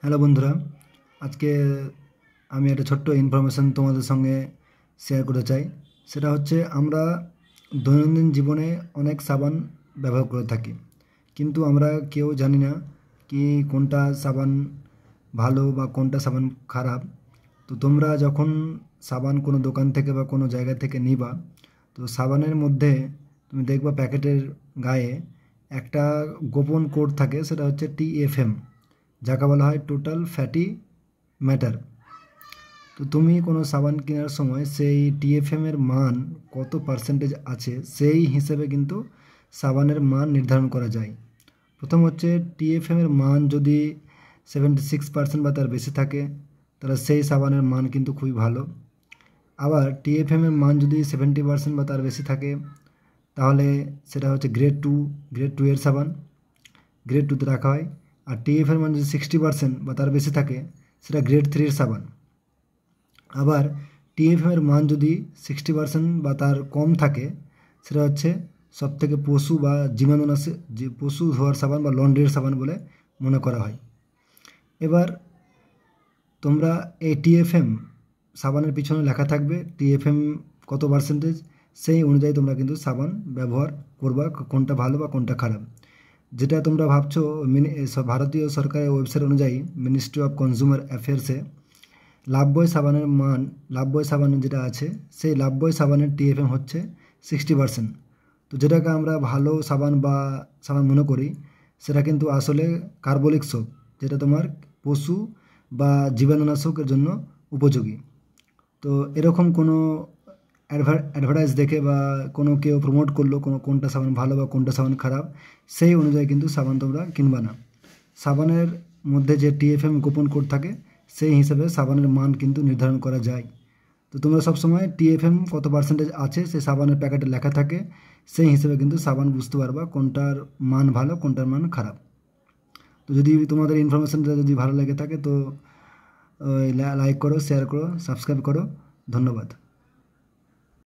Hello বন্ধুরা, আজকে আমি একটা ছোট্ট ইনফরমেশন তোমাদের সঙ্গে শেয়ার করতে চাই। সেটা হচ্ছে আমরা দৈনন্দিন জীবনে অনেক সাবান ব্যবহার করে থাকি, কিন্তু আমরা কেউ জানি না কি কোনটা সাবান ভালো বা কোনটা সাবান খারাপ। তো তোমরা যখন সাবান কোনো দোকান থেকে বা কোনো জায়গা থেকে নিবা, তো সাবানের মধ্যে তুমি দেখবা প্যাকেটের গায়ে একটা গোপন কোড থাকে, সেটা হচ্ছে TFM, যাকে বলা হয় টোটাল ফ্যাটি ম্যাটার। তো তুমি কোনো সাবান কেনার সময় সেই TFM এর মান কত পার্সেন্টেজ আছে সেই হিসেবে কিন্তু সাবানের মান নির্ধারণ করা যায়। প্রথম হচ্ছে, TFM এর মান যদি 76% বা তার বেশি থাকে, তাহলে সেই সাবানের মান কিন্তু খুবই ভালো। আবার TFM এর মান যদি 70% বা তার বেশি থাকে, তাহলে সেটা হচ্ছে গ্রেড টু এর সাবান, গ্রেড টুতে রাখা হয়। আর TFM এর মান যদি 60% বা তার বেশি থাকে, সেটা গ্রেড 3 এর সাবান। আবার TFM এর মান যদি 60% বা তার কম থাকে, সেটা হচ্ছে সবথেকে পশু বা জীবাণুনাশক, যে পশু ধোয়ার সাবান বা লন্ড্রির সাবান বলে মনে করা হয়। এবার তোমরা এই TFM সাবানের পিছনে লেখা থাকবে TFM কত পার্সেন্টেজ, সেই অনুযায়ী তোমরা কিন্তু সাবান ব্যবহার করবা, কোনটা ভালো বা কোনটা খারাপ। যেটা তোমরা ভাবছো, ভারতীয় সরকারের ওয়েবসাইট অনুযায়ী মিনিস্ট্রি অফ কনজিউমার অ্যাফেয়ার্সে লাভবয় সাবানের যেটা আছে, সেই লাভবয় সাবানের TFM হচ্ছে 60%। তো যেটাকে আমরা ভালো সাবান বা সাবান মনে করি, সেটা কিন্তু আসলে কার্বলিক সোপ, যেটা তোমার পশু বা জীবাণুনাশকের জন্য উপযোগী। তো এরকম কোনো অ্যাডভার্টাইজ দেখে বা কোনো কেউ প্রমোট করলো কোনটা সাবান ভালো বা কোনটা সাবান খারাপ, সেই অনুযায়ী কিন্তু সাবান তোমরা কিনবা না। সাবানের মধ্যে যে TFM গোপন কোড থাকে, সেই হিসাবে সাবানের মান কিন্তু নির্ধারণ করা যায়। তো তোমরা সবসময় TFM কত পার্সেন্টেজ আছে সেই সাবানের প্যাকেটে লেখা থাকে, সেই হিসেবে কিন্তু সাবান বুঝতে পারবা কোনটার মান ভালো কোনটার মান খারাপ। তো যদি তোমাদের ইনফরমেশনটা যদি ভালো লেগে থাকে, তো লাইক করো, শেয়ার করো, সাবস্ক্রাইব করো। ধন্যবাদ।